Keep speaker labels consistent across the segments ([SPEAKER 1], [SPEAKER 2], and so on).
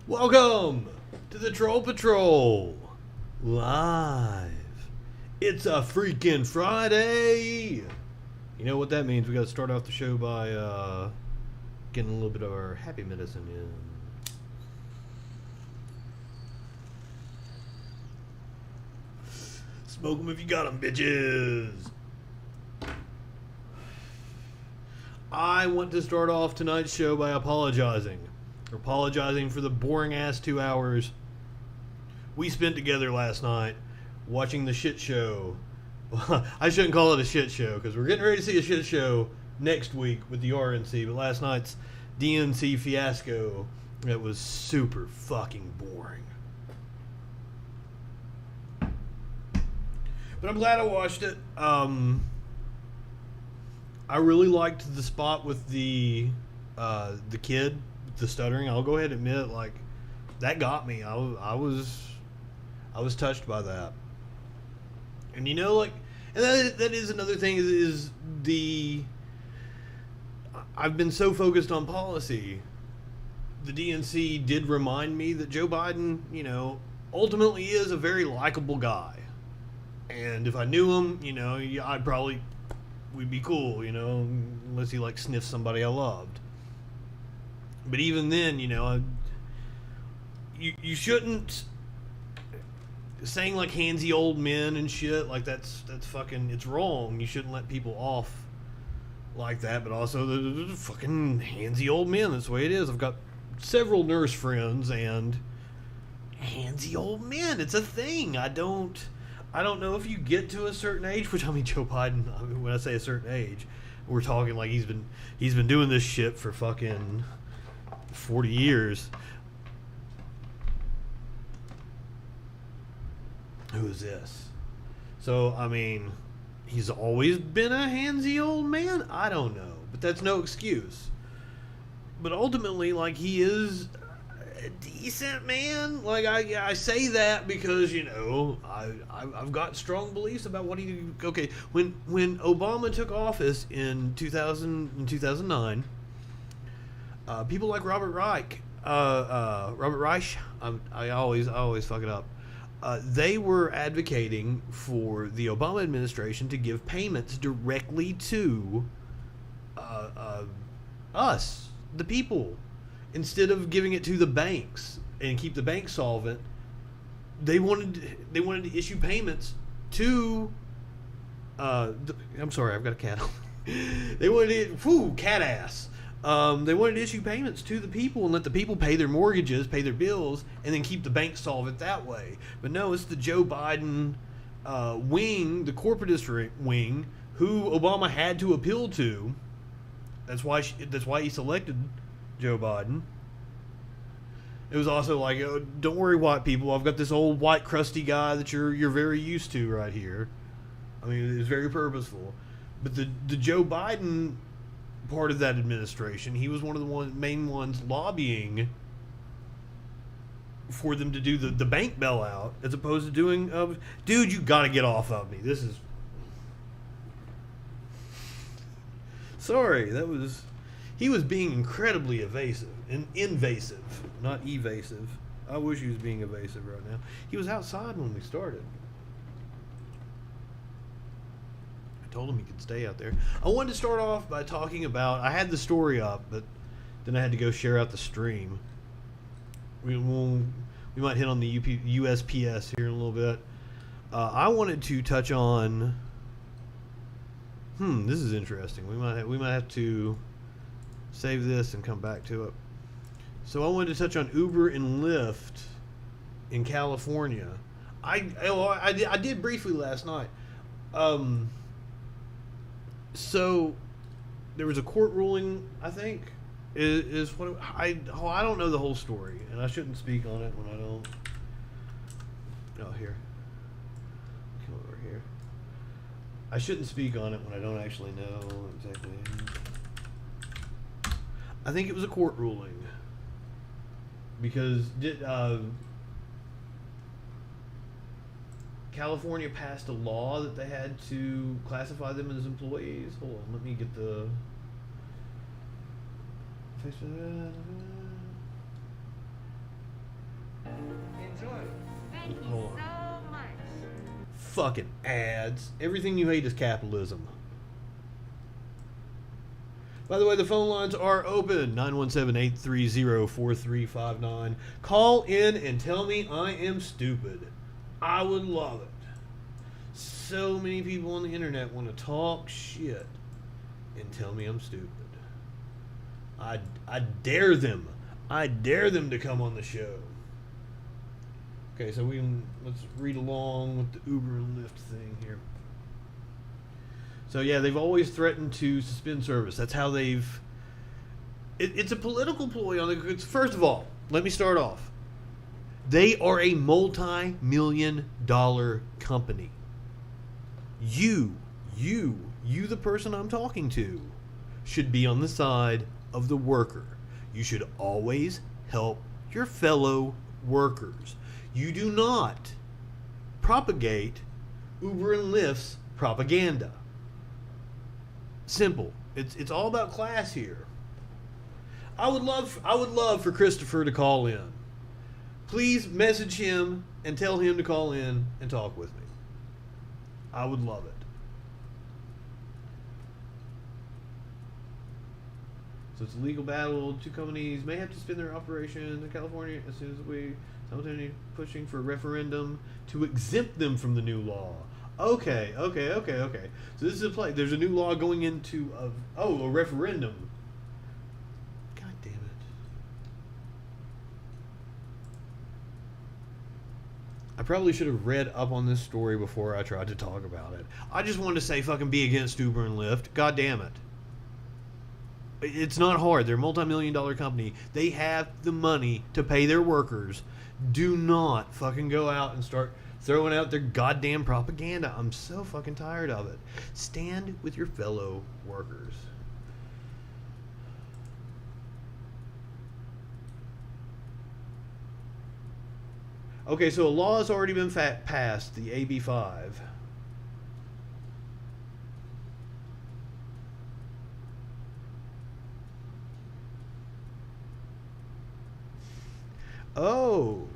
[SPEAKER 1] Welcome to the Troll Patrol live. It's a freaking Friday. You know what that means? We got to start off the show by getting a little bit of our happy medicine in. Smoke them if you got them, bitches. I want to start off tonight's show by apologizing for the boring ass 2 hours we spent together last night watching the shit show. I shouldn't call it a shit show because we're getting ready to see a shit show next week with the RNC, but last night's DNC fiasco, it was super fucking boring. But I'm glad I watched it. I really liked the spot with the kid, the stuttering. I'll go ahead and admit, like, that got me. I was touched by that. And you know, like, and that is another thing is I've been so focused on policy. The DNC did remind me that Joe Biden, you know, ultimately is a very likable guy. And if I knew him, you know, we'd be cool, you know, unless he like sniffs somebody I loved. But even then, you know, you shouldn't saying like handsy old men and shit like that's fucking, it's wrong. You shouldn't let people off like that. But also the fucking handsy old men. That's the way it is. I've got several nurse friends and handsy old men. It's a thing. I don't know if you get to a certain age, which I mean Joe Biden, I mean, when I say a certain age, we're talking like he's been doing this shit for fucking 40 years. Who is this? So, I mean, he's always been a handsy old man? I don't know, but that's no excuse. But ultimately, like, he is a decent man. Like, I say that because, you know, I've got strong beliefs about what he... Okay, when Obama took office in 2009, people like Robert Reich, I always fuck it up. They were advocating for the Obama administration to give payments directly to us, the people, instead of giving it to the banks and keep the banks solvent. They wanted to issue payments to. I'm sorry, I've got a cat. They wanted to, cat ass. They wanted to issue payments to the people and let the people pay their mortgages, pay their bills, and then keep the banks solvent that way. But no, it's the Joe Biden wing, the corporatist wing, who Obama had to appeal to. That's why he selected Joe Biden. It was also like, oh, don't worry, white people. I've got this old white crusty guy that you're very used to right here. I mean, it's very purposeful. But the Joe Biden part of that administration, he was one of the main ones lobbying for them to do the bank bailout as opposed to doing dude, you gotta get off of me. This is sorry, he was being incredibly evasive and invasive, not evasive. I wish he was being evasive right now. He was outside when we started. Told him he could stay out there. I wanted to start off by talking about, I had the story up, but then I had to go share out the stream. We might hit on the USPS here in a little bit. I wanted to touch on, this is interesting. We might have to save this and come back to it. So I wanted to touch on Uber and Lyft in California. I did briefly last night. So there was a court ruling, I think, is what I don't know the whole story, and I shouldn't speak on it when I don't. Oh, here. Come over here. I shouldn't speak on it when I don't actually know exactly. I think it was a court ruling because California passed a law that they had to classify them as employees. Hold on, let me get the...
[SPEAKER 2] Enjoy.
[SPEAKER 3] Thank you
[SPEAKER 1] Hold on.
[SPEAKER 3] so much.
[SPEAKER 1] Fucking ads. Everything you hate is capitalism. By the way, the phone lines are open. 917-830-4359. Call in and tell me I am stupid. I would love it. So many people on the internet want to talk shit and tell me I'm stupid. I dare them. I dare them to come on the show. Okay, so let's read along with the Uber and Lyft thing here. So yeah, they've always threatened to suspend service. That's how they've. It's a political ploy on the. First of all, let me start off. They are a multi-million-dollar company. You, the person I'm talking to, should be on the side of the worker. You should always help your fellow workers. You do not propagate Uber and Lyft's propaganda. Simple. It's all about class here. I would love for Christopher to call in. Please message him and tell him to call in and talk with me. I would love it. So it's a legal battle. Two companies may have to suspend their operations in California as soon as we simultaneously pushing for a referendum to exempt them from the new law. Okay. So this is a play. There's a new law going into a referendum. God damn it. I probably should have read up on this story before I tried to talk about it. I just wanted to say fucking be against Uber and Lyft. God damn it. It's not hard. They're a multi-million-dollar company. They have the money to pay their workers. Do not fucking go out and start throwing out their goddamn propaganda. I'm so fucking tired of it. Stand with your fellow workers. Okay, so a law has already been passed, the AB 5. Oh,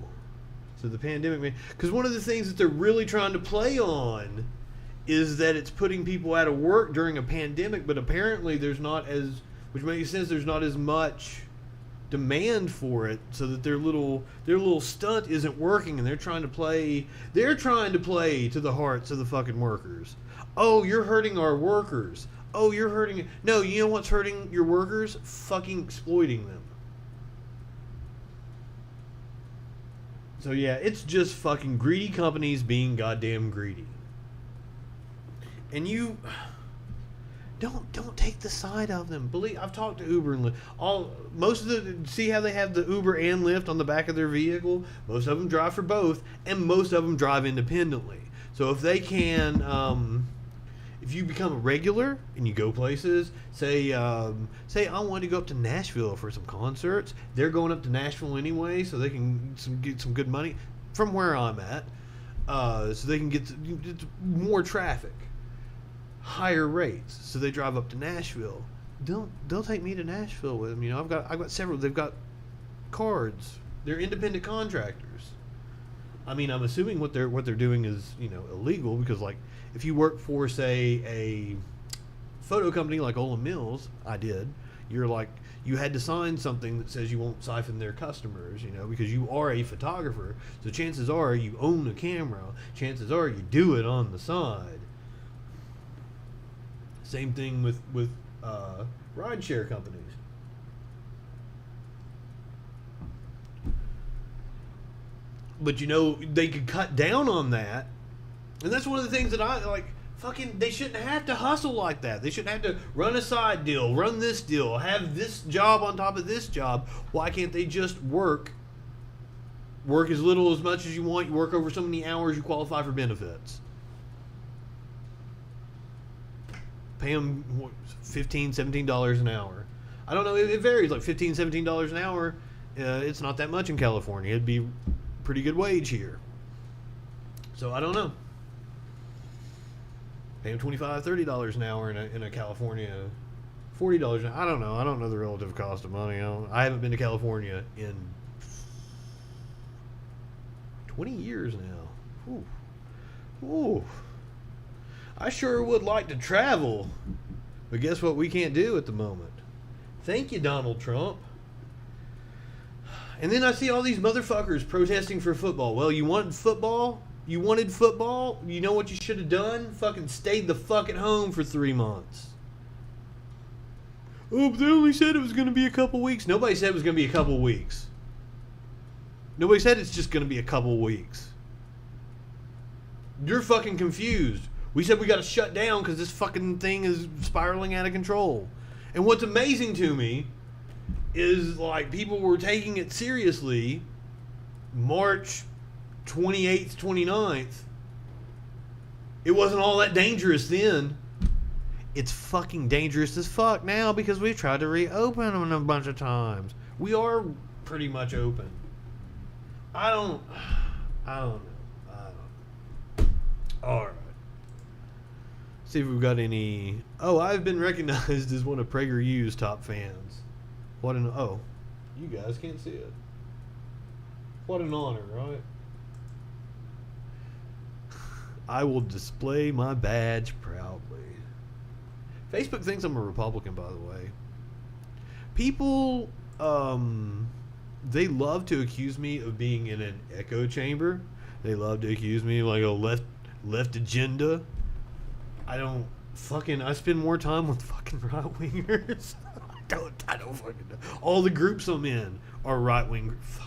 [SPEAKER 1] so the pandemic, because one of the things that they're really trying to play on is that it's putting people out of work during a pandemic, but apparently there's not as, which makes sense, there's not as much demand for it, so that their little stunt isn't working, and they're trying to play to the hearts of the fucking workers. Oh, you're hurting our workers. Oh, you're hurting. No, you know what's hurting your workers? Fucking exploiting them. So yeah, it's just fucking greedy companies being goddamn greedy. And you don't take the side of them. I've talked to Uber and Lyft. See how they have the Uber and Lyft on the back of their vehicle? Most of them drive for both, and most of them drive independently. So if they can, if you become a regular and you go places, say I wanted to go up to Nashville for some concerts. They're going up to Nashville anyway, so they can get some good money from where I'm at. So they can get more traffic, higher rates. So they drive up to Nashville. They'll take me to Nashville with them. You know, I've got several. They've got cards. They're independent contractors. I mean, I'm assuming what they're doing is, you know, illegal, because like if you work for, say, a photo company like Olin Mills, I did. You had to sign something that says you won't siphon their customers, you know, because you are a photographer. So chances are you own a camera. Chances are you do it on the side. Same thing with rideshare companies. But you know, they could cut down on that. And that's one of the things that I like. Fucking, they shouldn't have to hustle like that. They shouldn't have to run a side deal, run this deal, have this job on top of this job. Why can't they just work as little as much as you want? You work over so many hours, you qualify for benefits. Pay them $15, $17 an hour. I don't know. It varies, like $15, $17 an hour. It's not that much in California. It'd be pretty good wage here. So I don't know. Pay them $25, $30 an hour in a California, $40 an hour. I don't know. I don't know the relative cost of money. I haven't been to California in 20 years now. Ooh. Ooh. I sure would like to travel. But guess what we can't do at the moment? Thank you, Donald Trump. And then I see all these motherfuckers protesting for football. Well, you wanted football? You wanted football? You know what you should have done? Fucking stayed the fuck at home for 3 months. Oh, but they only said it was going to be a couple weeks. Nobody said it was going to be a couple weeks. Nobody said it's just going to be a couple weeks. You're fucking confused. We said we got to shut down because this fucking thing is spiraling out of control. And what's amazing to me is, like, people were taking it seriously March 28th, 29th. It wasn't all that dangerous then. It's fucking dangerous as fuck now because we've tried to reopen them a bunch of times. We are pretty much open. I don't know. Alright. See if we've got any... Oh, I've been recognized as one of PragerU's top fans. What an... Oh, you guys can't see it. What an honor, right? I will display my badge proudly. Facebook thinks I'm a Republican, by the way. People, they love to accuse me of being in an echo chamber. They love to accuse me of like a left agenda. I spend more time with fucking right-wingers. I don't fucking know. All the groups I'm in are right-wing. Fuck.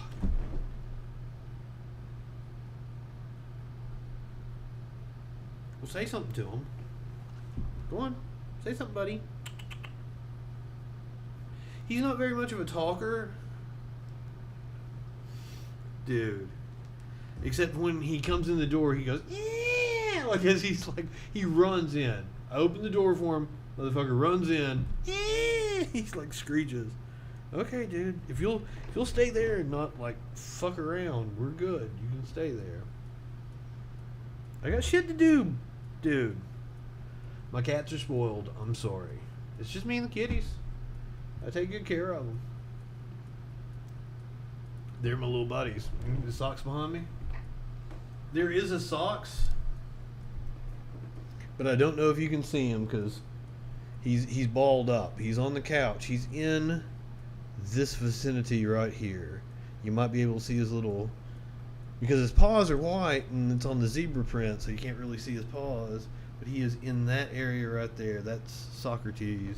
[SPEAKER 1] Well, say something to them. Go on. Say something, buddy. He's not very much of a talker. Dude. Except when he comes in the door, he goes, yeah! Like, as he's like, he runs in. I open the door for him. Motherfucker runs in. Yeah! He's like screeches. Okay, dude. If you'll stay there and not, like, fuck around, we're good. You can stay there. I got shit to do, dude. My cats are spoiled. I'm sorry. It's just me and the kitties. I take good care of them. They're my little buddies. The socks behind me. There is a socks, but I don't know if you can see him because he's balled up. He's on the couch. He's in this vicinity right here. You might be able to see his little, because his paws are white and it's on the zebra print, so you can't really see his paws. But he is in that area right there. That's Socrates.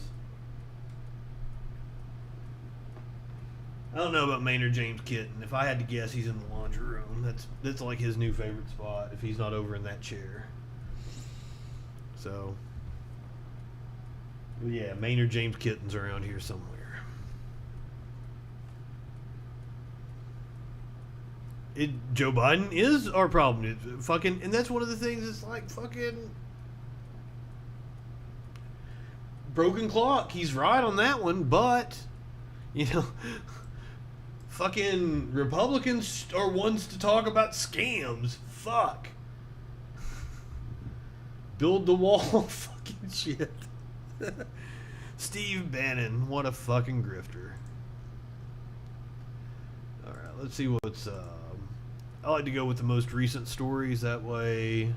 [SPEAKER 1] I don't know about Maynard James Kitten. If I had to guess, he's in the laundry room. That's like his new favorite spot if he's not over in that chair. So, yeah, Maynard James Kitten's around here somewhere. Joe Biden is our problem. And that's one of the things. It's like fucking broken clock. He's right on that one, but you know. Fucking Republicans are ones to talk about scams. Fuck. Build the wall. Fucking shit. Steve Bannon. What a fucking grifter. Alright, let's see what's... I like to go with the most recent stories. That way...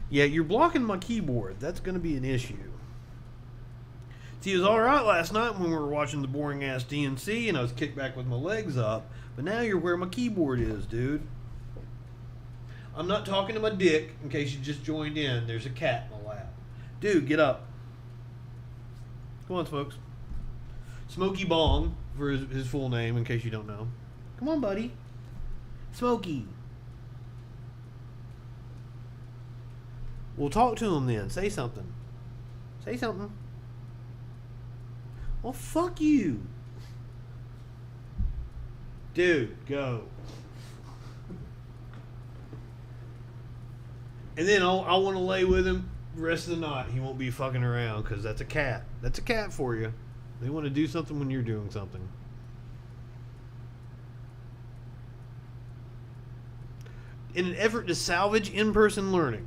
[SPEAKER 1] Yeah, you're blocking my keyboard. That's going to be an issue. See, it was alright last night when we were watching the boring ass DNC and I was kicked back with my legs up, but now you're where my keyboard is, dude. I'm not talking to my dick, in case you just joined in. There's a cat in my lap. Dude, get up. Come on, Smokes. Smokey Bong, for his full name, in case you don't know. Come on, buddy. Smokey. Well, talk to him then. Say something. Say something. Well, fuck you. Dude, go. And then I want to lay with him the rest of the night. He won't be fucking around because that's a cat. That's a cat for you. They want to do something when you're doing something. In an effort to salvage in-person learning.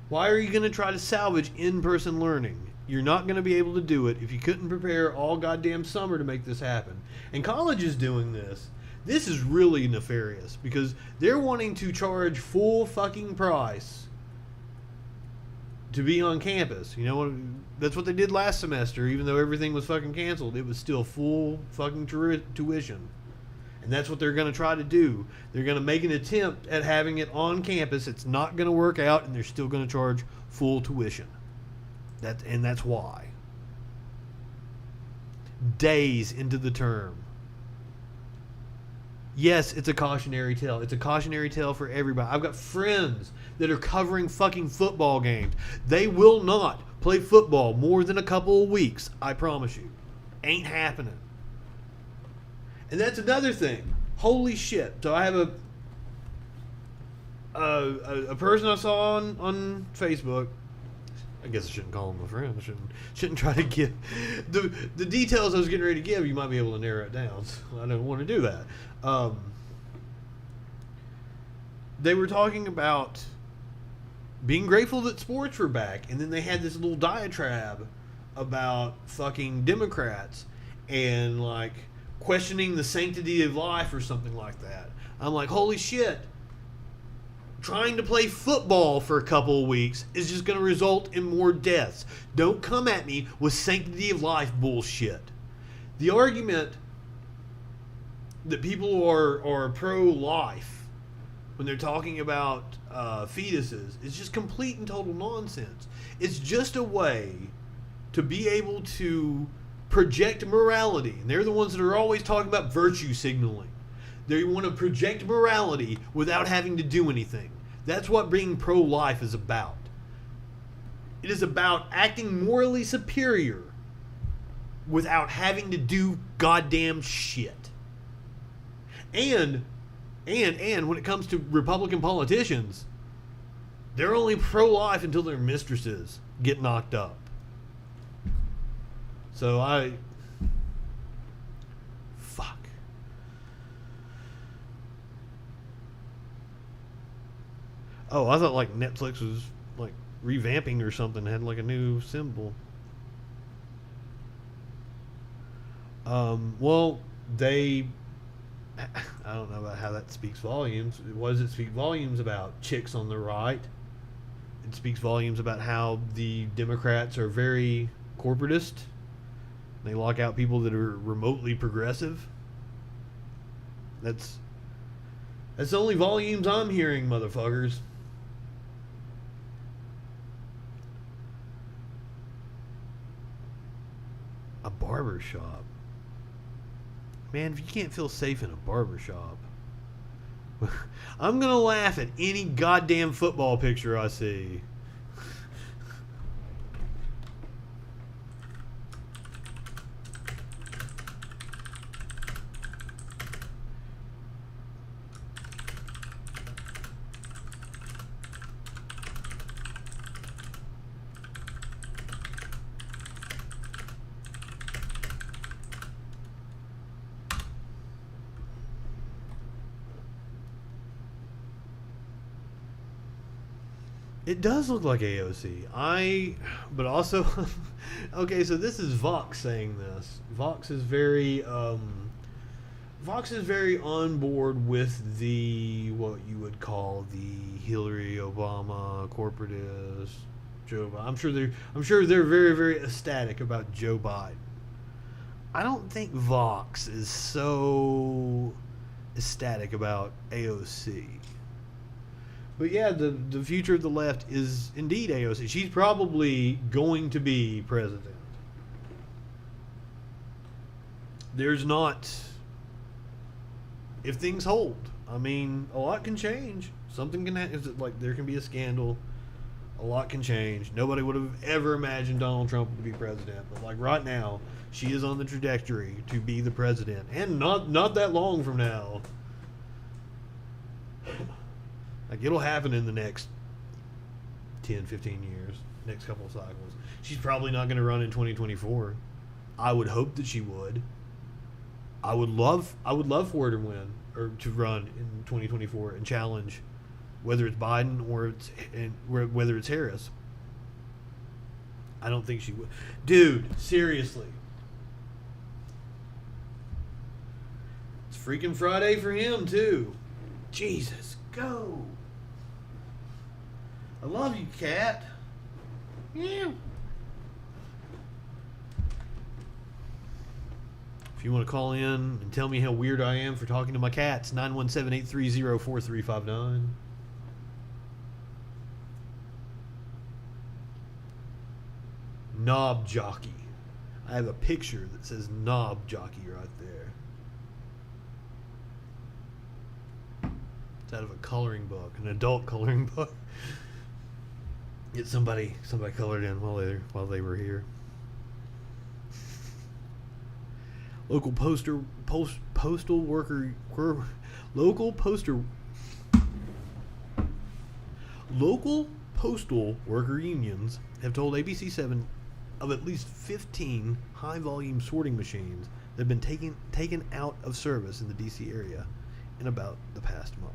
[SPEAKER 1] Why are you going to try to salvage in-person learning? You're not going to be able to do it if you couldn't prepare all goddamn summer to make this happen. And college is doing this. This is really nefarious because they're wanting to charge full fucking price to be on campus. You know, that's what they did last semester. Even though everything was fucking canceled, it was still full fucking tuition. And that's what they're going to try to do. They're going to make an attempt at having it on campus. It's not going to work out, and they're still going to charge full tuition. That's why. Days into the term. Yes, it's a cautionary tale. It's a cautionary tale for everybody. I've got friends that are covering fucking football games. They will not play football more than a couple of weeks. I promise you. Ain't happening. And that's another thing. Holy shit. So I have a person I saw on Facebook. I guess I shouldn't call him a friend. I shouldn't try to give the details I was getting ready to give. You might be able to narrow it down. So I don't want to do that. They were talking about being grateful that sports were back, and then they had this little diatribe about fucking Democrats and like questioning the sanctity of life or something like that. I'm like, holy shit. Trying to play football for a couple of weeks is just going to result in more deaths. Don't come at me with sanctity of life bullshit. The argument that people are pro-life when they're talking about fetuses is just complete and total nonsense. It's just a way to be able to project morality. And they're the ones that are always talking about virtue signaling. They want to project morality without having to do anything. That's what being pro-life is about. It is about acting morally superior without having to do goddamn shit. And when it comes to Republican politicians, they're only pro-life until their mistresses get knocked up. So fuck. Oh, I thought like Netflix was like revamping or something, had like a new symbol. Well, I don't know about how that speaks volumes. What does it speak volumes about? Chicks on the right. It speaks volumes about how the Democrats are very corporatist. They lock out people that are remotely progressive. That's the only volumes I'm hearing, motherfuckers. A barber shop. Man, if you can't feel safe in a barber shop, I'm gonna laugh at any goddamn football picture I see. It does look like AOC. But also, okay, so this is Vox saying this. Vox is very on board with the, what you would call the Hillary Obama corporatist Joe Biden. I'm sure they're very, very ecstatic about Joe Biden. I don't think Vox is so ecstatic about AOC. But yeah, the future of the left is indeed AOC. She's probably going to be president. There's not... If things hold, I mean, a lot can change. Something can happen. Like, there can be a scandal. A lot can change. Nobody would have ever imagined Donald Trump would be president. But like right now, she is on the trajectory to be the president. And not that long from now. Like, it'll happen in the next 10, 15 years, next couple of cycles. She's probably not going to run in 2024. I would hope that she would. I would love for her to win, or to run in 2024 and challenge, whether it's Biden or whether it's Harris. I don't think she would. Dude, seriously. Freaking Friday for him, too. Jesus, go. I love you, cat. Yeah. If you want to call in and tell me how weird I am for talking to my cats, 917-830-4359. Knob jockey. I have a picture that says knob jockey right there. It's out of a coloring book, an adult coloring book. Get somebody colored in while they were here. Local postal worker unions have told ABC7 of at least 15 high-volume sorting machines that have been taken out of service in the D.C. area in about the past month.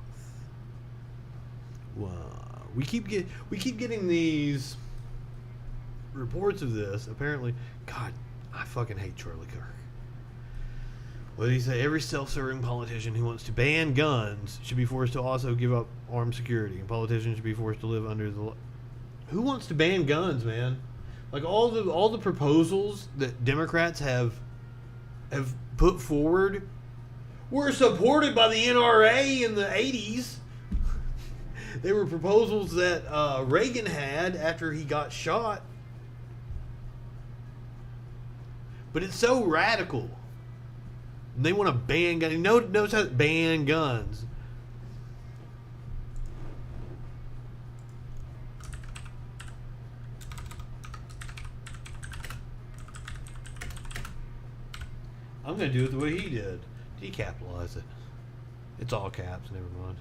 [SPEAKER 1] Wow. We keep getting these reports of this. Apparently, God, I fucking hate Charlie Kirk. What did he say? Every self-serving politician who wants to ban guns should be forced to also give up armed security, and politicians should be forced to live under the law. Who wants to ban guns, man? Like all the proposals that Democrats have put forward were supported by the NRA in the 80s. They were proposals that Reagan had after he got shot. But it's so radical. And they want to ban guns. Notice how ban guns. I'm going to do it the way he did. Decapitalize it. It's all caps, never mind.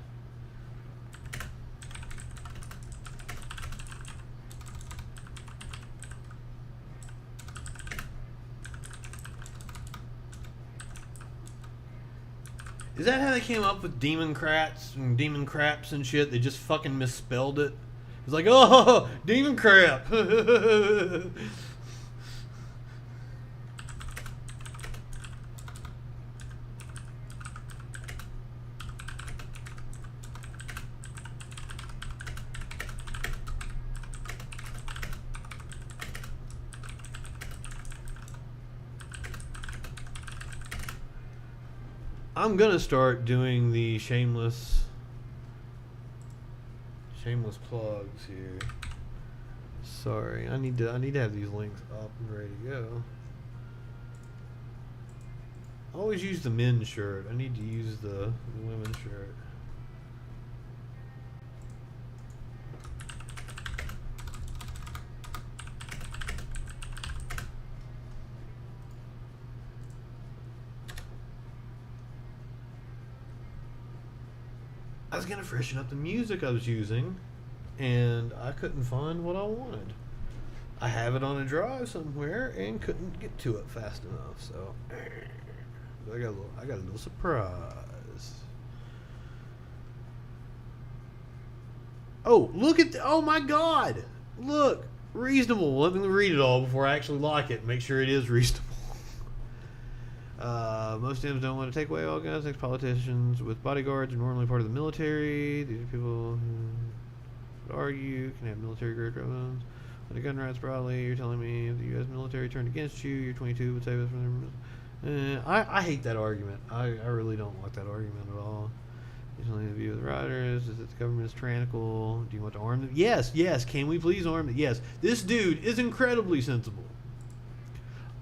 [SPEAKER 1] Is that how they came up with Democrats and Demon Craps and shit? They just fucking misspelled it. It's like, oh, Demon Crap. I'm gonna start doing the shameless plugs here. Sorry, I need to have these links up and ready to go. I always use the men's shirt. I need to use the women's shirt. I was going to freshen up the music I was using, and I couldn't find what I wanted. I have it on a drive somewhere and couldn't get to it fast enough, so I got a little surprise. Oh, look at oh my God! Look, reasonable. Let me read it all before I actually like it and make sure it is reasonable. Most Dems don't want to take away all guns. Next, politicians with bodyguards are normally part of the military. These are people who would argue can have military-grade weapons. On the gun rights broadly, you're telling me if the U.S. military turned against you, your 22 would save us from their... I hate that argument. I really don't like that argument at all. You're telling me the view of the riders is that the government is tyrannical. Do you want to arm them? Yes, yes. Can we please arm them? Yes. This dude is incredibly sensible.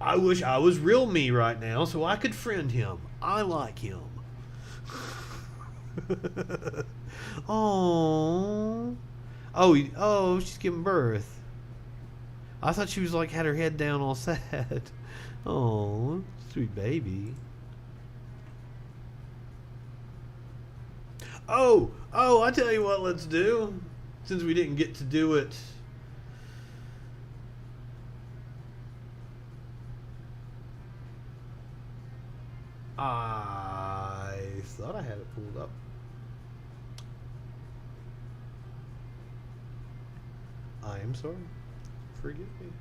[SPEAKER 1] I wish I was real me right now so I could friend him. I like him. Oh, she's giving birth. I thought she was like had her head down all sad. Oh, sweet baby. Oh, I tell you what, let's do. Since we didn't get to do it. I thought I had it pulled up. I am sorry. Forgive me.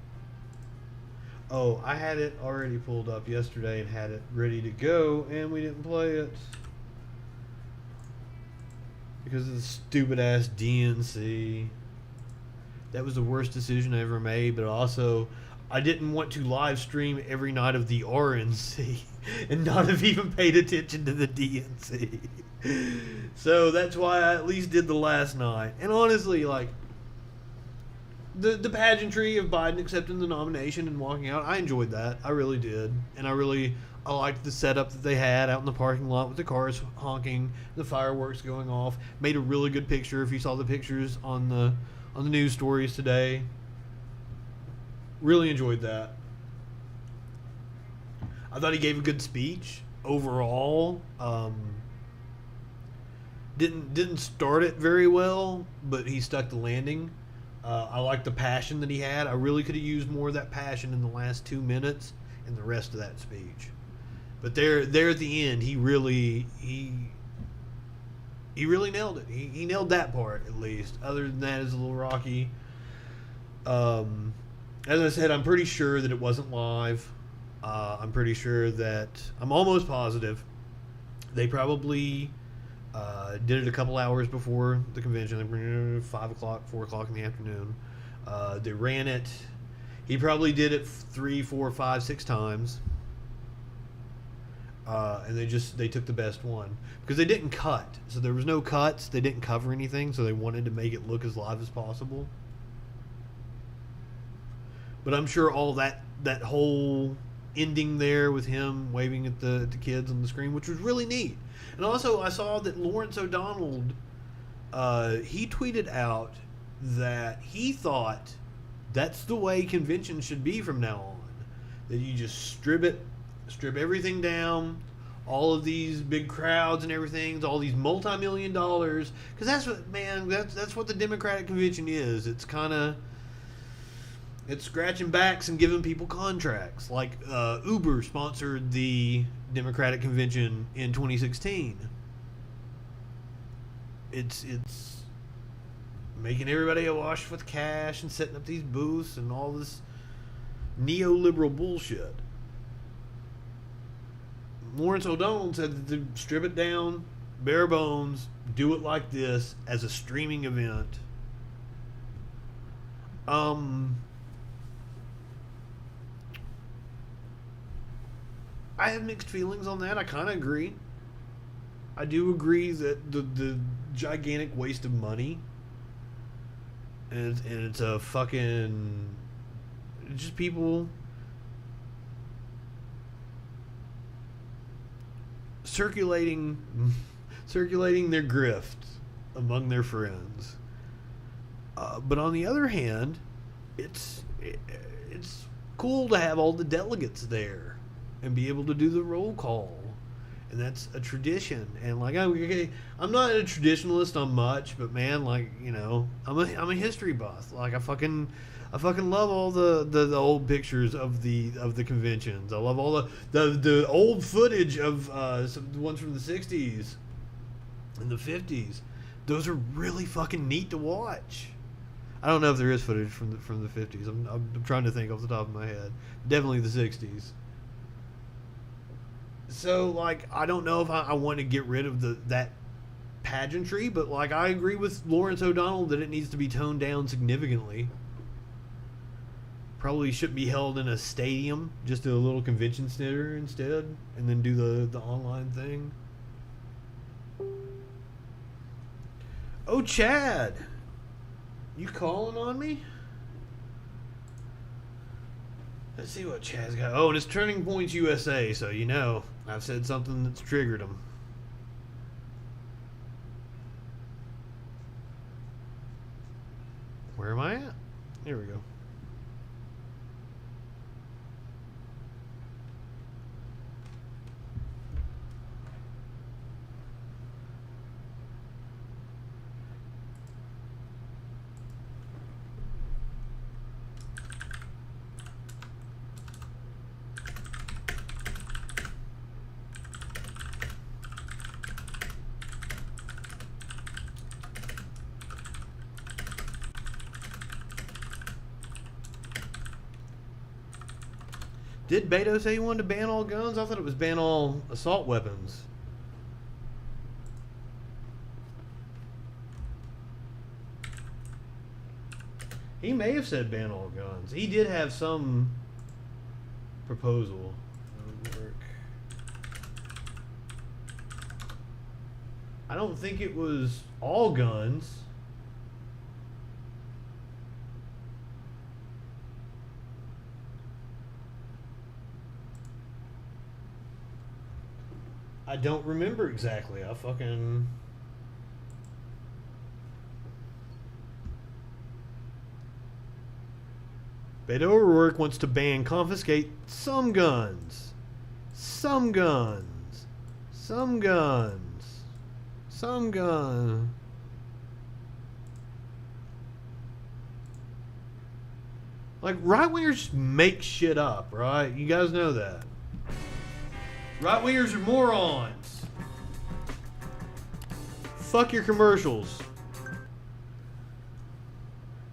[SPEAKER 1] Oh, I had it already pulled up yesterday and had it ready to go, and we didn't play it because of the stupid ass DNC. That was the worst decision I ever made, but also I didn't want to live stream every night of the RNC and not have even paid attention to the DNC. So that's why I at least did the last night. And honestly, like, the pageantry of Biden accepting the nomination and walking out, I enjoyed that. I really did. And I liked the setup that they had out in the parking lot with the cars honking, the fireworks going off. Made a really good picture if you saw the pictures on the news stories today. Really enjoyed that. I thought he gave a good speech overall. Didn't start it very well, but he stuck the landing. I like the passion that he had. I really could have used more of that passion in the last 2 minutes and the rest of that speech. But there at the end, he really nailed it. He nailed that part at least. Other than that, it's a little rocky. As I said, I'm pretty sure that it wasn't live. I'm pretty sure that I'm almost positive they probably did it a couple hours before the convention, 5 o'clock, 4 o'clock in the afternoon. They ran it. He probably did it 3, 4, 5, 6 times. And they took the best one because they didn't cut. So there was no cuts. They didn't cover anything. So they wanted to make it look as live as possible. But I'm sure all that whole ending there with him waving at the kids on the screen, which was really neat. And also, I saw that Lawrence O'Donnell, he tweeted out that he thought that's the way conventions should be from now on. That you just strip everything down, all of these big crowds and everything, all these multi-million dollars, because that's what the Democratic convention is. It's scratching backs and giving people contracts. Like Uber sponsored the Democratic convention in 2016. It's making everybody awash with cash and setting up these booths and all this neoliberal bullshit. Lawrence O'Donnell said to strip it down, bare bones, do it like this as a streaming event. I have mixed feelings on that. I kind of agree. I do agree that the gigantic waste of money, and it's a fucking just people circulating their grift among their friends. But on the other hand, it's cool to have all the delegates there and be able to do the roll call, and that's a tradition. And like, I'm not a traditionalist on much, but man, like, you know, I'm a history buff. Like I fucking love all the old pictures of the conventions. I love all the old footage of the ones from the 60s and the 50s. Those are really fucking neat to watch. I don't know if there is footage from the 50s. I'm trying to think off the top of my head. Definitely the 60s. So, like, I don't know if I want to get rid of that pageantry, but, like, I agree with Lawrence O'Donnell that it needs to be toned down significantly. Probably shouldn't be held in a stadium, just a little convention center instead, and then do the online thing. Oh, Chad! You calling on me? Let's see what Chad's got. Oh, and it's Turning Points USA, so you know I've said something that's triggered him. Where am I at? Here we go. Did Beto say he wanted to ban all guns? I thought it was ban all assault weapons. He may have said ban all guns. He did have some proposal. I don't think it was all guns. I don't remember exactly. I fucking... Beto O'Rourke wants to ban, confiscate some guns. Some guns. Some guns. Some gun. Like, right-wingers make shit up, right? You guys know that. Right-wingers are morons. Fuck your commercials.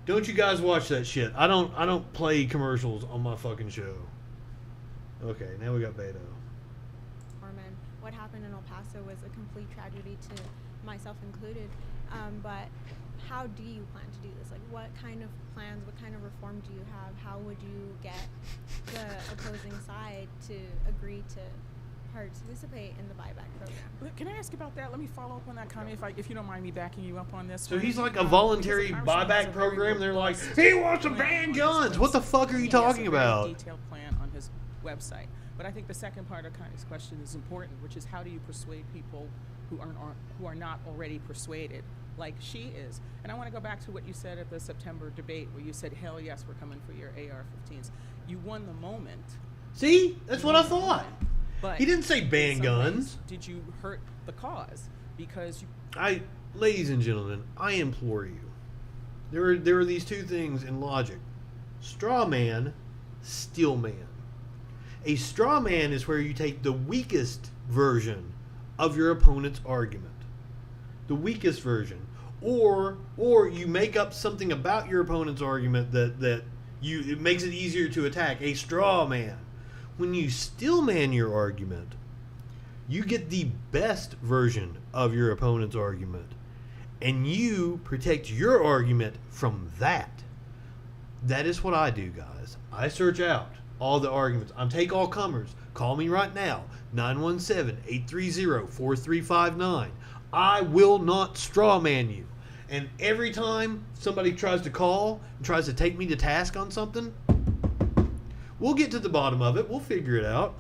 [SPEAKER 1] Don't you guys watch that shit. I don't play commercials on my fucking show. Okay, now we got Beto.
[SPEAKER 2] What happened in El Paso was a complete tragedy to myself included. But how do you plan to do this? Like, what kind of plans, what kind of reform do you have? How would you get the opposing side to agree to participate in the buyback program?
[SPEAKER 3] Can I ask about that? Let me follow up on that comment, if you don't mind me backing you up on this.
[SPEAKER 1] So he's like a voluntary buyback program. They're like, he wants to ban guns. What the fuck are you talking about?
[SPEAKER 3] He has a very detailed plan on his website. But I think the second part of Connie's question is important, which is how do you persuade people who are not already persuaded, like she is? And I want to go back to what you said at the September debate, where you said, "Hell yes, we're coming for your AR-15s." You won the moment.
[SPEAKER 1] See, that's what I thought.
[SPEAKER 3] But
[SPEAKER 1] he didn't say ban guns.
[SPEAKER 3] Did you hurt the cause? Because
[SPEAKER 1] ladies and gentlemen, I implore you. There are these two things in logic: straw man, steel man. A straw man is where you take the weakest version of your opponent's argument. The weakest version. Or you make up something about your opponent's argument that it makes it easier to attack. A straw man. When you steel man your argument, you get the best version of your opponent's argument. And you protect your argument from that. That is what I do, guys. I search out all the arguments. I take all comers. Call me right now. 917-830-4359. I will not straw man you. And every time somebody tries to call and tries to take me to task on something, we'll get to the bottom of it. We'll figure it out.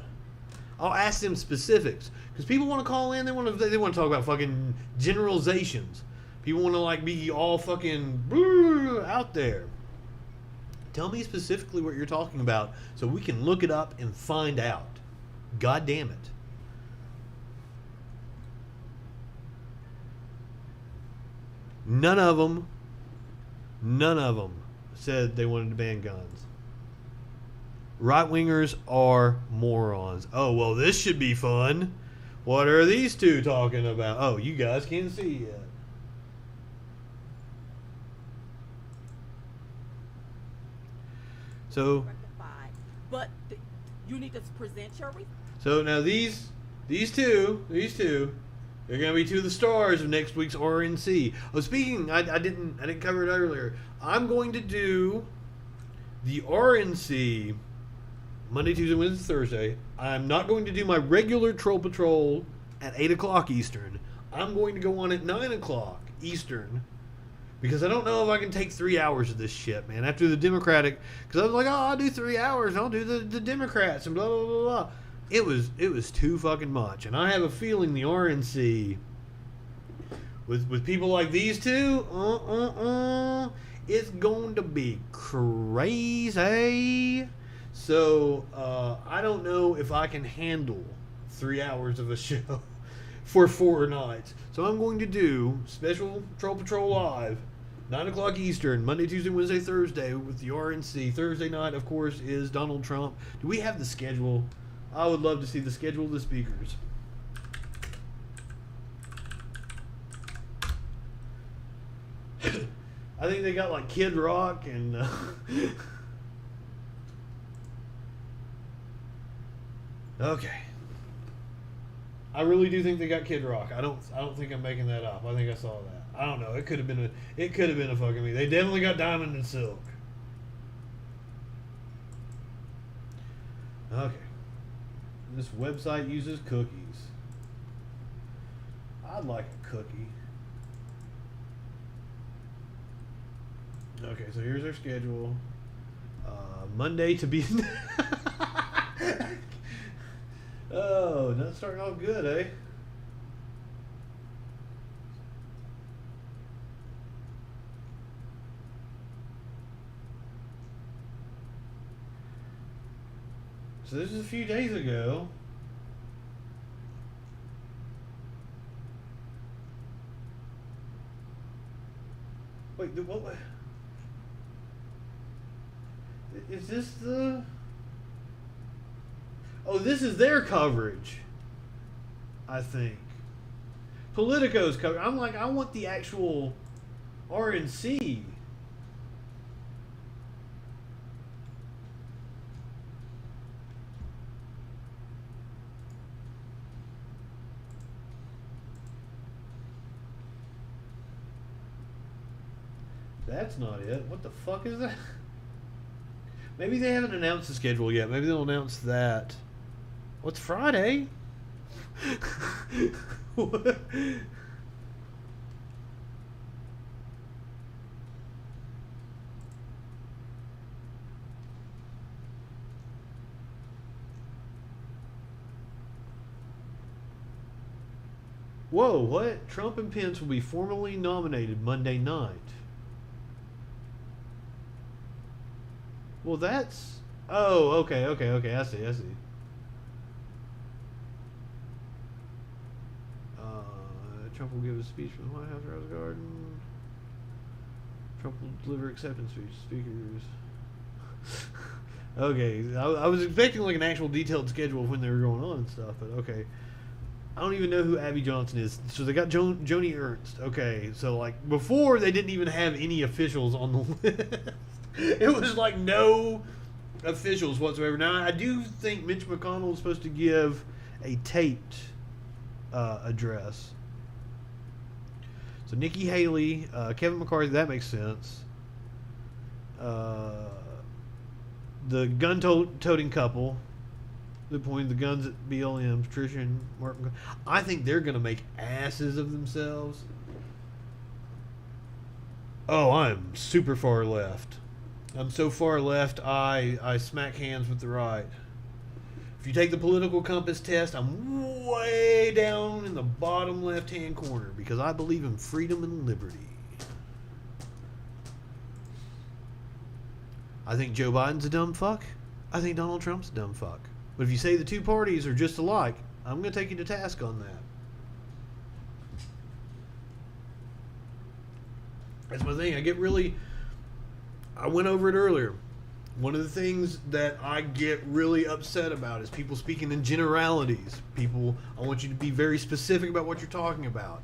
[SPEAKER 1] I'll ask them specifics. Because people want to call in. They want to talk about fucking generalizations. People want to like be all fucking out there. Tell me specifically what you're talking about so we can look it up and find out. God damn it. None of them said they wanted to ban guns. Right-wingers are morons. Oh, well, this should be fun. What are these two talking about? Oh, you guys can't see yet. So,
[SPEAKER 4] but you need to present your.
[SPEAKER 1] So now these two, they're gonna be two of the stars of next week's RNC. Oh, speaking, I didn't cover it earlier. I'm going to do the RNC Monday, Tuesday, Wednesday, Thursday. I'm not going to do my regular Troll Patrol at 8 o'clock Eastern. I'm going to go on at 9 o'clock Eastern. Because I don't know if I can take 3 hours of this shit, man. After the Democratic, because I was like, oh, I'll do 3 hours. I'll do the Democrats and blah, blah, blah, blah. It was too fucking much. And I have a feeling the RNC, with people like these two, it's going to be crazy. So, I don't know if I can handle 3 hours of a show for 4 nights. So I'm going to do special Troll Patrol Live, 9 o'clock Eastern, Monday, Tuesday, Wednesday, Thursday with the RNC. Thursday night, of course, is Donald Trump. Do we have the schedule? I would love to see the schedule of the speakers. I think they got like Kid Rock and... Okay. I really do think they got Kid Rock. I don't think I'm making that up. I think I saw that. I don't know. It could have been a fucking me. They definitely got Diamond and Silk. Okay. This website uses cookies. I'd like a cookie. Okay, so here's our schedule. Monday to be... Oh, not starting off good, eh? So this is a few days ago. Wait, what? Is this the... Oh, this is their coverage, I think. Politico's coverage. I'm like, I want the actual RNC. That's not it. What the fuck is that? Maybe they haven't announced the schedule yet. Maybe they'll announce that. What's Friday? What? Whoa, what? Trump and Pence will be formally nominated Monday night. Well, that's... Oh, okay, I see. Trump will give a speech from the White House Rose Garden. Trump will deliver acceptance speech to speakers. Okay, I was expecting like an actual detailed schedule of when they were going on and stuff, but okay. I don't even know who Abby Johnson is. So they got Joni Ernst. Okay, so like before they didn't even have any officials on the list. It was like no officials whatsoever. Now I do think Mitch McConnell is supposed to give a taped address. So Nikki Haley, Kevin McCarthy, that makes sense. The gun-toting couple that pointed the guns at BLM, Patricia and Mark. I think they're going to make asses of themselves. Oh, I'm super far left. I'm so far left, I smack hands with the right. If you take the political compass test, I'm way down in the bottom left-hand corner because I believe in freedom and liberty. I think Joe Biden's a dumb fuck. I think Donald Trump's a dumb fuck. But if you say the two parties are just alike, I'm going to take you to task on that. That's my thing. I went over it earlier. One of the things that I get really upset about is people speaking in generalities. I want you to be very specific about what you're talking about.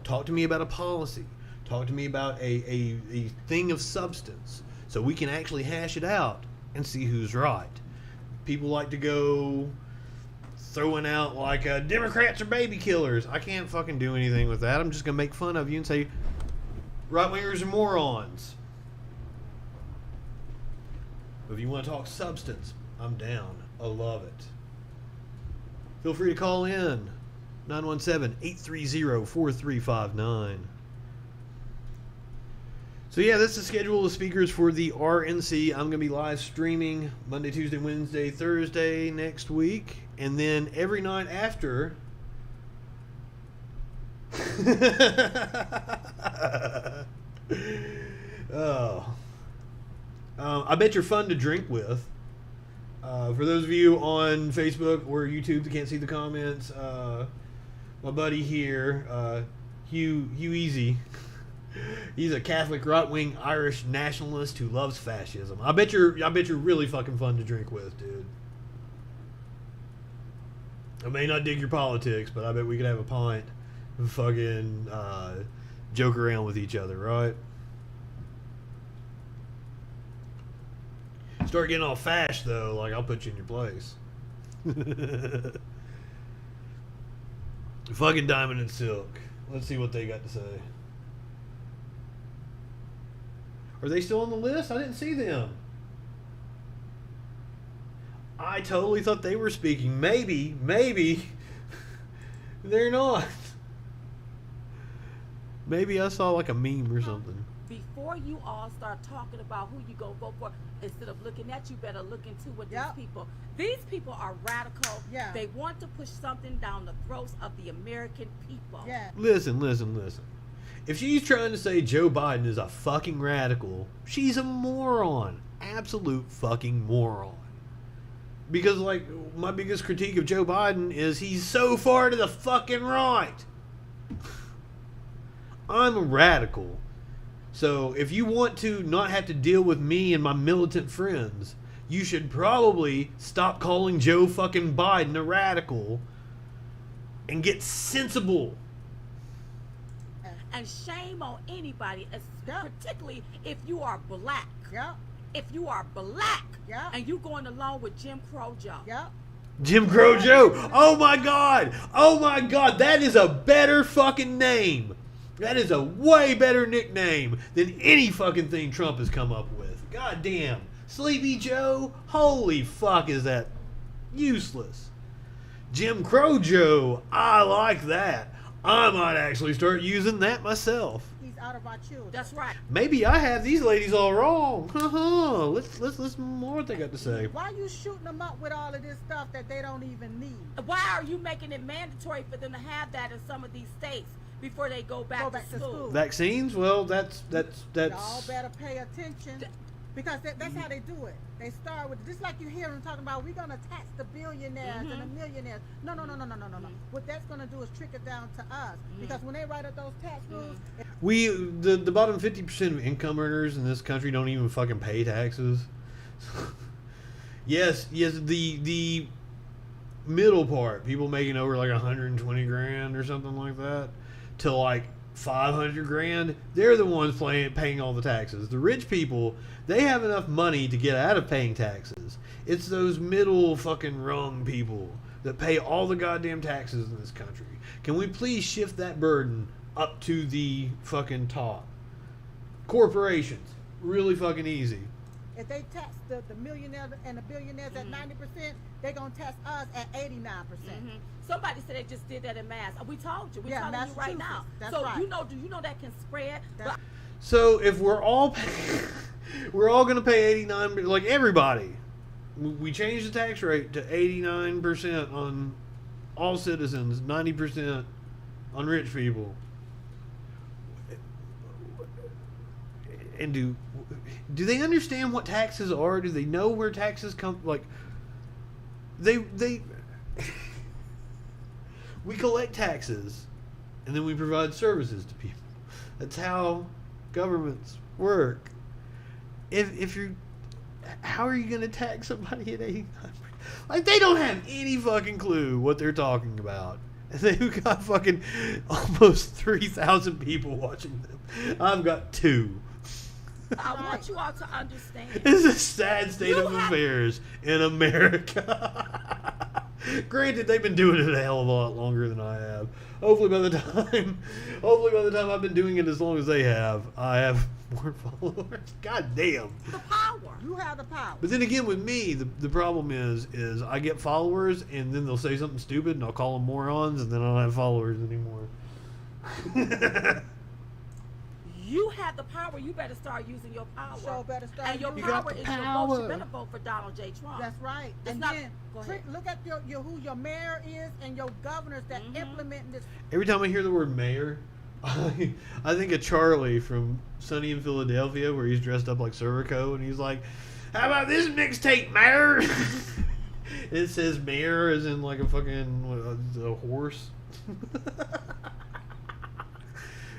[SPEAKER 1] Talk to me about a policy. Talk to me about a thing of substance so we can actually hash it out and see who's right. People like to go throwing out like Democrats are baby killers. I can't fucking do anything with that. I'm just going to make fun of you and say right-wingers are morons. If you want to talk substance, I'm down. I love it. Feel free to call in. 917-830-4359. So yeah, that's the schedule of speakers for the RNC. I'm going to be live streaming Monday, Tuesday, Wednesday, Thursday next week. And then every night after... Oh... I bet you're fun to drink with. For those of you on Facebook or YouTube that can't see the comments, my buddy here, Hugh Easy, he's a Catholic right-wing Irish nationalist who loves fascism. I bet you're really fucking fun to drink with, dude. I may not dig your politics, but I bet we could have a pint and fucking joke around with each other, right? Start getting all fash though, like I'll put you in your place. Fucking Diamond and Silk. Let's see what they got to say. Are they still on the list? I didn't see them. I totally thought they were speaking. Maybe they're not. Maybe I saw like a meme or something.
[SPEAKER 4] Before you all start talking about who you gonna vote for, instead of looking at, you better look into what these people are radical.
[SPEAKER 5] Yeah.
[SPEAKER 4] They want to push something down the throats of the American people.
[SPEAKER 5] Yeah.
[SPEAKER 1] Listen. If she's trying to say Joe Biden is a fucking radical, she's a moron. Absolute fucking moron. Because, like, my biggest critique of Joe Biden is he's so far to the fucking right. I'm a radical. So, if you want to not have to deal with me and my militant friends, you should probably stop calling Joe fucking Biden a radical and get sensible.
[SPEAKER 4] And shame on anybody, particularly if you are black.
[SPEAKER 5] Yeah.
[SPEAKER 4] If you are black,
[SPEAKER 5] Yeah.
[SPEAKER 4] and you going along with Jim Crow Joe.
[SPEAKER 5] Yeah.
[SPEAKER 1] Jim Crow Joe. Oh my God. That is a better fucking name. That is a way better nickname than any fucking thing Trump has come up with. God damn. Sleepy Joe. Holy fuck, is that useless. Jim Crow Joe. I like that. I might actually start using that myself.
[SPEAKER 5] He's out of our children.
[SPEAKER 4] That's right.
[SPEAKER 1] Maybe I have these ladies all wrong. Let's listen more what they got to say.
[SPEAKER 5] Why are you shooting them up with all of this stuff that they don't even need?
[SPEAKER 4] Why are you making it mandatory for them to have that in some of these states before they go back to school?
[SPEAKER 1] Vaccines? Well, that's.
[SPEAKER 5] Y'all better pay attention. Because that's how they do it. They start with, just like you hear them talking about, we're going to tax the billionaires and the millionaires. No. What that's going to do is trickle down to us. Because when they write up those tax rules...
[SPEAKER 1] The bottom 50% of income earners in this country don't even fucking pay taxes. Yes, the middle part, people making over like 120 grand or something like that, to like 500 grand, they're the ones paying all the taxes. The rich people, they have enough money to get out of paying taxes. It's those middle fucking rung people that pay all the goddamn taxes in this country. Can we please shift that burden up to the fucking top? Corporations, really fucking easy.
[SPEAKER 5] If they tax the millionaires and the billionaires at 90%, they're going to tax us at 89%.
[SPEAKER 4] Somebody said they just did that in Mass. We told you. We're telling you right now.
[SPEAKER 5] That's
[SPEAKER 4] so
[SPEAKER 5] right.
[SPEAKER 4] do you know that can spread?
[SPEAKER 1] So if we're all going to pay 89, like everybody, we changed the tax rate to 89% on all citizens, 90% on rich people. And do they understand what taxes are? Do they know where taxes come? Like, they we collect taxes, and then we provide services to people. That's how governments work. If you're, how are you going to tax somebody at 89%? Like, they don't have any fucking clue what they're talking about. And they've got fucking almost 3,000 people watching them. I've got 2.
[SPEAKER 4] I want you all to understand.
[SPEAKER 1] It's a sad state of affairs in America. Granted, they've been doing it a hell of a lot longer than I have. Hopefully by the time I've been doing it as long as they have, I have more followers. God damn.
[SPEAKER 4] The power.
[SPEAKER 5] You have the power.
[SPEAKER 1] But then again, with me, the problem is I get followers, and then they'll say something stupid, and I'll call them morons, and then I don't have followers anymore.
[SPEAKER 4] You have the power. You better start using your power.
[SPEAKER 5] So better start
[SPEAKER 4] and your
[SPEAKER 5] using
[SPEAKER 4] power
[SPEAKER 1] the
[SPEAKER 4] is your
[SPEAKER 1] power.
[SPEAKER 4] vote. You better vote for Donald J. Trump.
[SPEAKER 5] That's right.
[SPEAKER 4] It's
[SPEAKER 5] And
[SPEAKER 4] not-
[SPEAKER 5] then
[SPEAKER 4] go ahead.
[SPEAKER 5] look at who your mayor is and your governors that implement this.
[SPEAKER 1] Every time I hear the word mayor, I think of Charlie from Sunny in Philadelphia, where he's dressed up like Serpico, and he's like, "How about this mixtape, mayor?" It says mayor as in like a fucking a horse.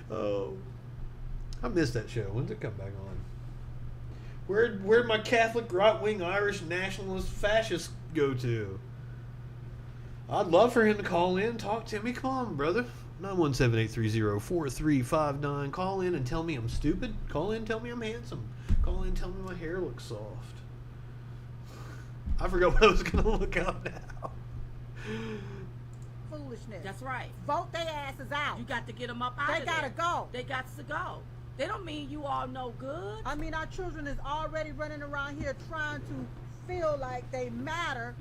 [SPEAKER 1] Oh, I missed that show. When's it come back on? Where'd my Catholic, right-wing, Irish, nationalist, fascist go to? I'd love for him to call in, talk to me. Come on, brother. 917-830-4359. Call in and tell me I'm stupid. Call in and tell me I'm handsome. Call in and tell me my hair looks soft. I forgot what I was going to look up now.
[SPEAKER 5] Foolishness.
[SPEAKER 4] That's right.
[SPEAKER 5] Vote their asses out.
[SPEAKER 4] You got to get them up out
[SPEAKER 5] They
[SPEAKER 4] of
[SPEAKER 5] gotta
[SPEAKER 4] there.
[SPEAKER 5] go.
[SPEAKER 4] They got to go. They don't mean you all no good.
[SPEAKER 5] I mean, our children is already running around here trying to feel like they matter.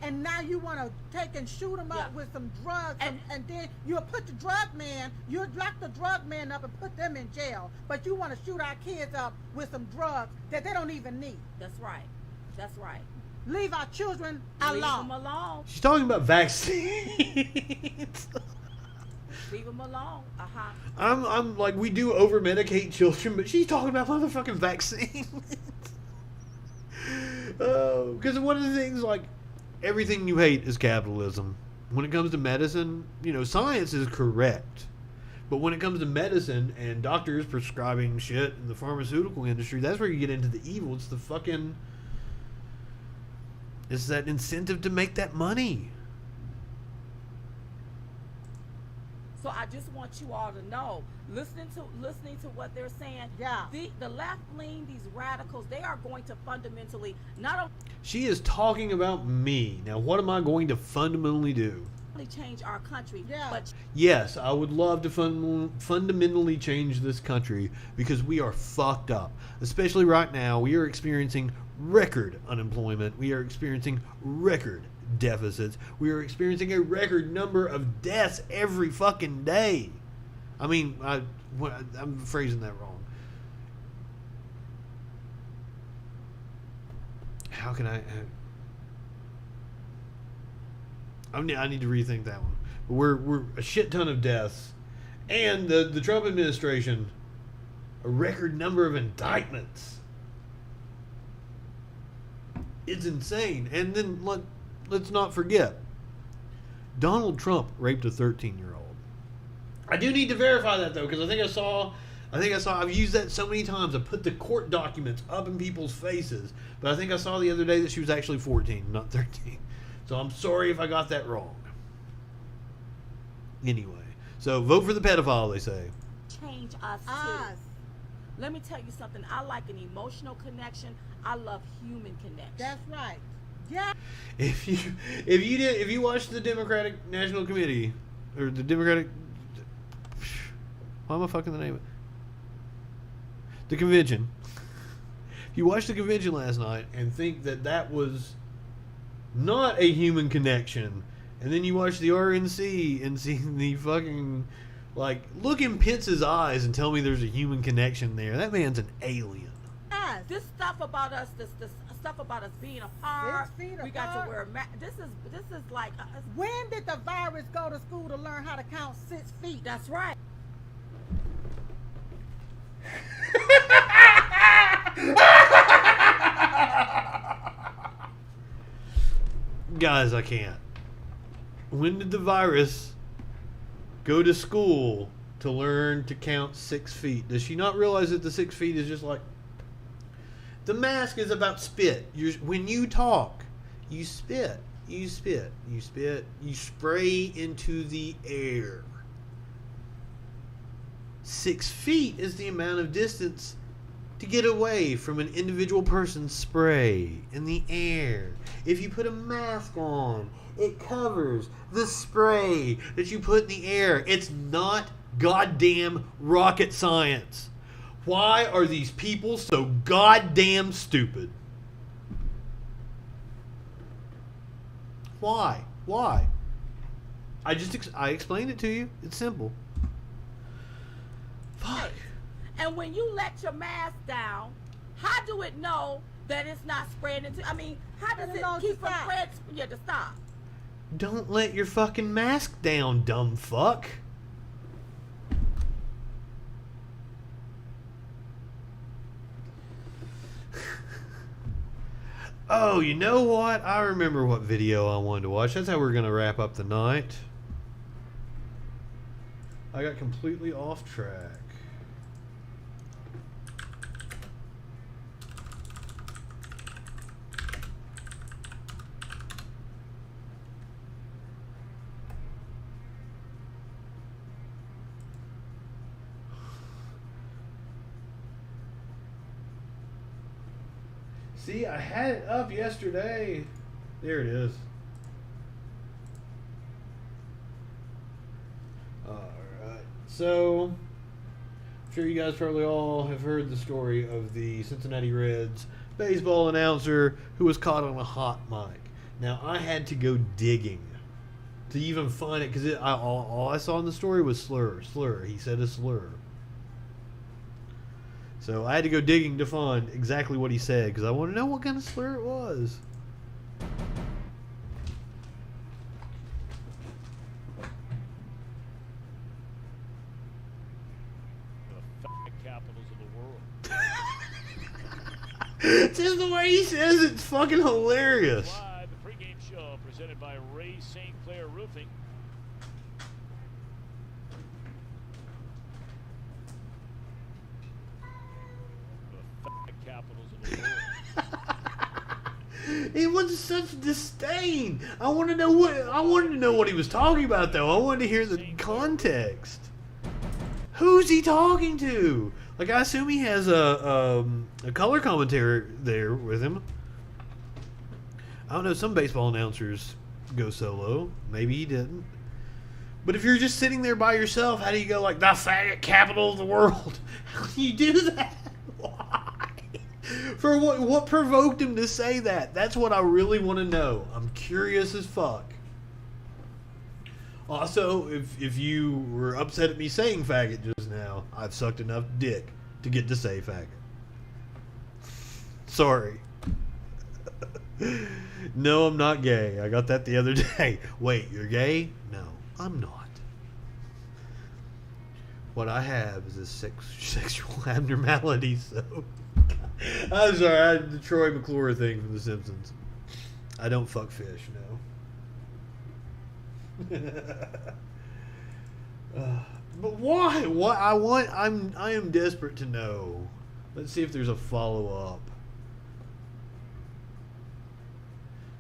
[SPEAKER 5] And now you want to take and shoot them up with some drugs, and then you'll put the drug man, you'll lock the drug man up and put them in jail. But you want to shoot our kids up with some drugs that they don't even need.
[SPEAKER 4] That's right. That's right.
[SPEAKER 5] Leave our children
[SPEAKER 4] Leave
[SPEAKER 5] alone.
[SPEAKER 4] them alone.
[SPEAKER 1] She's talking about vaccines.
[SPEAKER 4] Leave them alone.
[SPEAKER 1] I'm like, we do over medicate children, but she's talking about motherfucking vaccines. Oh, because one of the things, like, everything you hate is capitalism. When it comes to medicine, you know, science is correct. But when it comes to medicine and doctors prescribing shit in the pharmaceutical industry, that's where you get into the evil. It's the fucking... It's that incentive to make that money.
[SPEAKER 4] So I just want you all to know, listening to what they're saying.
[SPEAKER 5] Yeah.
[SPEAKER 4] The left lean, these radicals, they are going to fundamentally not only
[SPEAKER 1] She is talking about me. Now, what am I going to fundamentally do?
[SPEAKER 4] change our country,
[SPEAKER 5] Yeah.
[SPEAKER 4] but
[SPEAKER 1] Yes, I would love to fundamentally change this country because we are fucked up. Especially right now, we are experiencing record unemployment. We are experiencing record deficits. We are experiencing a record number of deaths every fucking day. I mean, I'm phrasing that wrong. How can I need to rethink that one. But we're a shit ton of deaths, and the Trump administration, a record number of indictments. It's insane. And then let's not forget, Donald Trump raped a 13-year-old. I do need to verify that though, because I think I saw. I've used that so many times. I put the court documents up in people's faces, but I think I saw the other day that she was actually 14, not 13. So I'm sorry if I got that wrong. Anyway, so vote for the pedophile, they say.
[SPEAKER 4] change us too. Let me tell you something. I like an emotional connection. I love human connection.
[SPEAKER 5] That's right. Yeah.
[SPEAKER 1] If you watched the Democratic National Committee, or the Democratic, why am I fucking the name of it? The convention. If you watched the convention last night and think that was not a human connection, and then you watch the RNC and see the fucking, like, look in Pence's eyes and tell me there's a human connection there. That man's an alien.
[SPEAKER 4] This stuff about us, this stuff about us being apart.
[SPEAKER 5] 6 feet
[SPEAKER 4] we got
[SPEAKER 5] apart.
[SPEAKER 4] to wear this is like
[SPEAKER 5] When did the virus go to school to learn how to count 6 feet?
[SPEAKER 4] that's right.
[SPEAKER 1] Guys, I can't. When did the virus go to school to learn to count 6 feet? Does she not realize that the 6 feet is just like... The mask is about spit. When you talk, you spit. You spit. You spit. You spray into the air. 6 feet is the amount of distance to get away from an individual person's spray in the air. If you put a mask on, it covers the spray that you put in the air. It's not goddamn rocket science. Why are these people so goddamn stupid? Why? Why? I explained it to you. It's simple. Fuck.
[SPEAKER 4] And when you let your mask down, how do it know that it's not spreading into? I mean, how does
[SPEAKER 5] And it
[SPEAKER 4] it
[SPEAKER 5] knows
[SPEAKER 4] keep
[SPEAKER 5] to
[SPEAKER 4] from
[SPEAKER 5] stop.
[SPEAKER 4] spreading? Yeah, to stop.
[SPEAKER 1] Don't let your fucking mask down, dumb fuck. Oh, you know what? I remember what video I wanted to watch. That's how we're going to wrap up the night. I got completely off track. See, I had it up yesterday. There it is. Alright. So, I'm sure you guys probably all have heard the story of the Cincinnati Reds baseball announcer who was caught on a hot mic. Now, I had to go digging to even find it because all I saw in the story was slur. He said a slur. So I had to go digging to find exactly what he said because I want to know what kind of slur it was.
[SPEAKER 6] The fat capitals of the world.
[SPEAKER 1] Just the way he says it's fucking hilarious.
[SPEAKER 6] Live, the pregame show presented by Ray St. Clair Roofing. The fat capitals of the world.
[SPEAKER 1] It was such disdain. I wanted to know what he was talking about though. I wanted to hear the context. Who's he talking to? Like, I assume he has a color commentator there with him. I don't know, some baseball announcers go solo. Maybe he didn't. But if you're just sitting there by yourself, how do you go like, the faggot capital of the world? How do you do that? Why? For what provoked him to say that? That's what I really want to know. I'm curious as fuck. Also, if you were upset at me saying faggot just now, I've sucked enough dick to get to say faggot. Sorry. No, I'm not gay. I got that the other day. Wait, you're gay? No, I'm not. What I have is a sexual abnormality, so... I'm sorry, I had the Troy McClure thing from The Simpsons. I don't fuck fish, no. But why? What I am desperate to know. Let's see if there's a follow-up.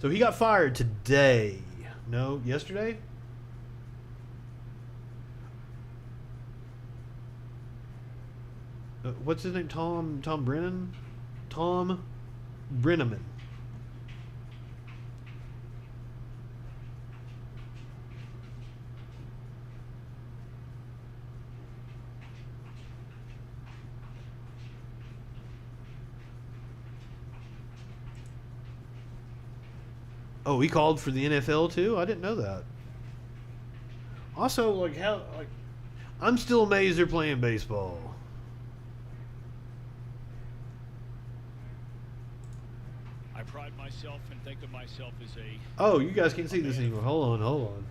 [SPEAKER 1] So he got fired today. No, yesterday? What's his name? Tom Brennan? Tom Brenneman. Oh, he called for the NFL too? I didn't know that. Also, like, I'm still amazed they're playing baseball.
[SPEAKER 6] I pride myself and think of myself as a...
[SPEAKER 1] Oh, you guys can't see this anymore. Hold on.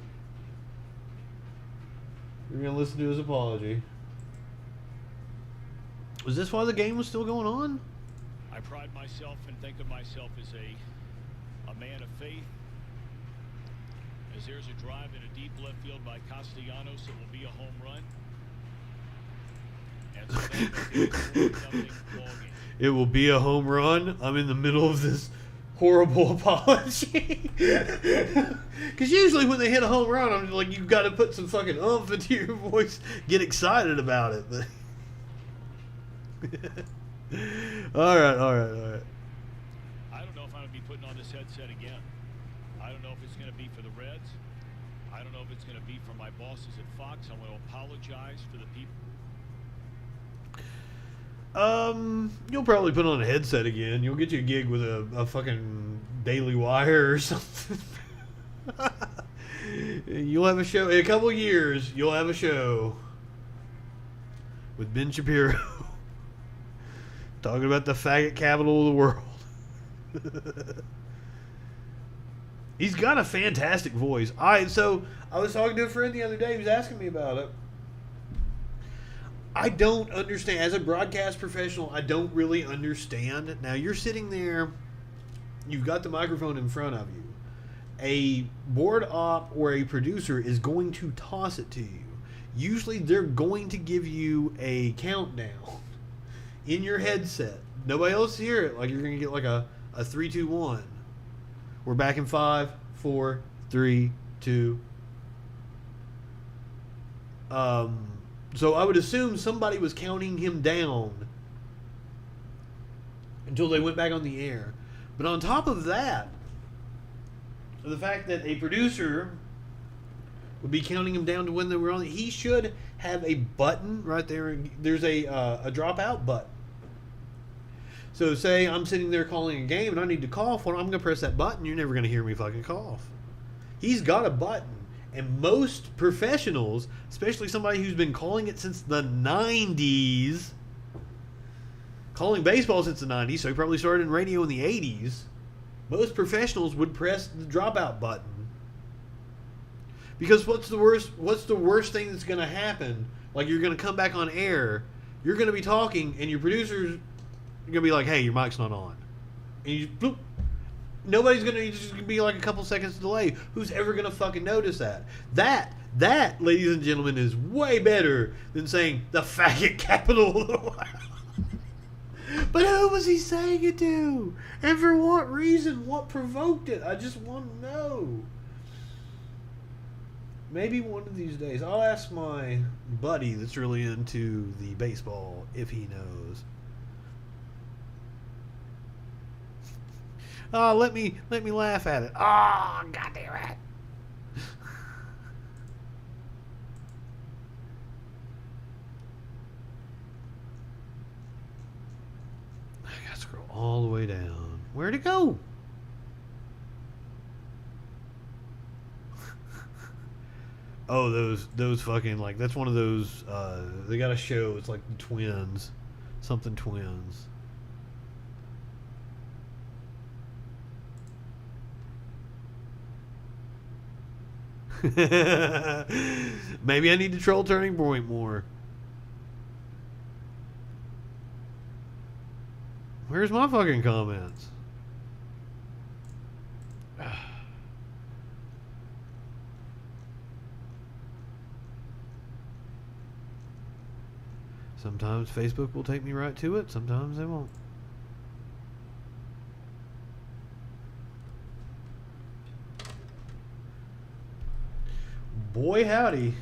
[SPEAKER 1] We're going to listen to his apology. Was this why the game was still going on?
[SPEAKER 6] I pride myself and think of myself as a man of faith. As there's a drive in a deep left field by Castellanos, it will be a home run. And so that makes it a 4-0 ball game.
[SPEAKER 1] It will be a home run. I'm in the middle of this horrible apology. Because usually when they hit a home run, I'm like, you've got to put some fucking oomph into your voice, get excited about it. But all right.
[SPEAKER 6] I don't know if I'm going to be putting on this headset again. I don't know if it's going to be for the Reds. I don't know if it's going to be for my bosses at Fox. I want to apologize for the people.
[SPEAKER 1] You'll probably put on a headset again. You'll get you a gig with a fucking Daily Wire or something. You'll have a show in a couple of years. You'll have a show with Ben Shapiro talking about the faggot capital of the world. He's got a fantastic voice. So I was talking to a friend the other day. He was asking me about it. I don't understand. As a broadcast professional, I don't really understand. Now, you're sitting there. You've got the microphone in front of you. A board op or a producer is going to toss it to you. Usually, they're going to give you a countdown in your headset. Nobody else hear it. Like, you're going to get like a 3, 2, 1. We're back in 5, 4, 3, 2. So I would assume somebody was counting him down until they went back on the air. But on top of that, the fact that a producer would be counting him down to when they were on, he should have a button right there. There's a dropout button. So say I'm sitting there calling a game and I need to cough. Well, I'm going to press that button. You're never going to hear me fucking cough. He's got a button. And most professionals, especially somebody who's been calling it since the 90s, calling baseball since the 90s, so he probably started in radio in the 80s, most professionals would press the dropout button. Because what's the worst thing that's going to happen? Like, you're going to come back on air, you're going to be talking, and your producer's going to be like, hey, your mic's not on. And you bloop. Nobody's going to, it's just going to be like a couple seconds delay. Who's ever going to fucking notice that? That, ladies and gentlemen, is way better than saying the faggot capital of the world. But who was he saying it to? And for what reason? What provoked it? I just want to know. Maybe one of these days. I'll ask my buddy that's really into the baseball if he knows. Oh, let me laugh at it. Oh, goddamn it. I gotta scroll all the way down. Where'd it go? Oh, those fucking, like, that's one of those, they got a show, it's like the twins. Something twins. Maybe I need to troll Turning Point more. Where's my fucking comments? Sometimes Facebook will take me right to it, sometimes they won't. Boy howdy.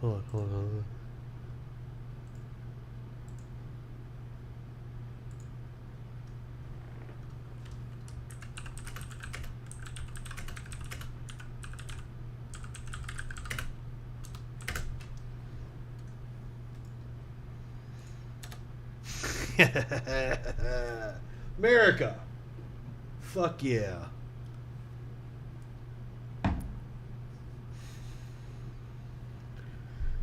[SPEAKER 1] Hold on. America. Fuck yeah.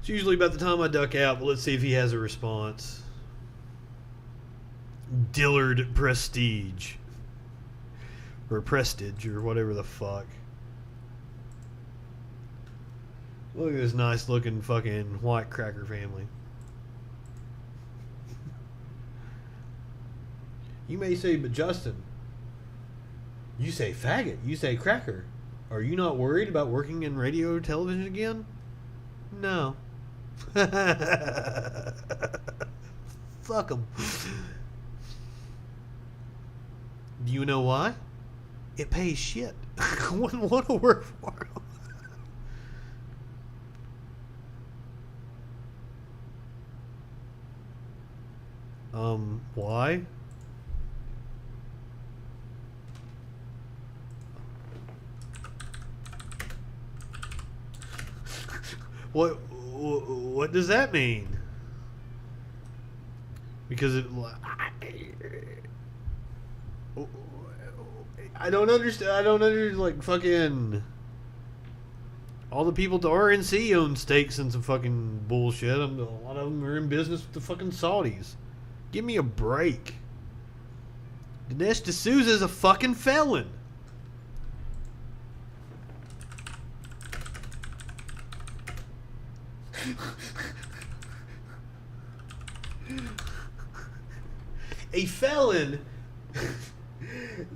[SPEAKER 1] It's usually about the time I duck out, but let's see if he has a response. Dillard Prestige. Or Prestige, or whatever the fuck. Look at this nice looking fucking white cracker family. You may say, but Justin, you say faggot, you say cracker. Are you not worried about working in radio or television again? No. Fuck them. Do you know why? It pays shit. I wouldn't want to work for them. Why? What does that mean? Because I don't understand. I don't understand. Like fucking all the people at the RNC own stakes in some fucking bullshit. A lot of them are in business with the fucking Saudis. Give me a break. Dinesh D'Souza is a fucking felon. A felon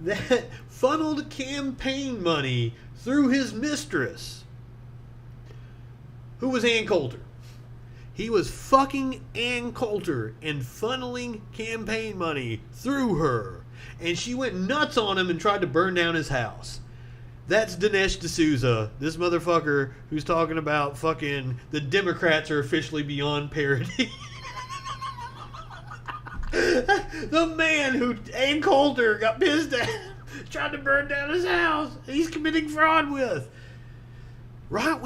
[SPEAKER 1] that funneled campaign money through his mistress, who was Ann Coulter. He was fucking Ann Coulter and funneling campaign money through her. And she went nuts on him and tried to burn down his house. That's Dinesh D'Souza, this motherfucker who's talking about fucking the Democrats are officially beyond parody. The man who Ann Coulter got pissed at, tried to burn down his house, he's committing fraud with. Right wing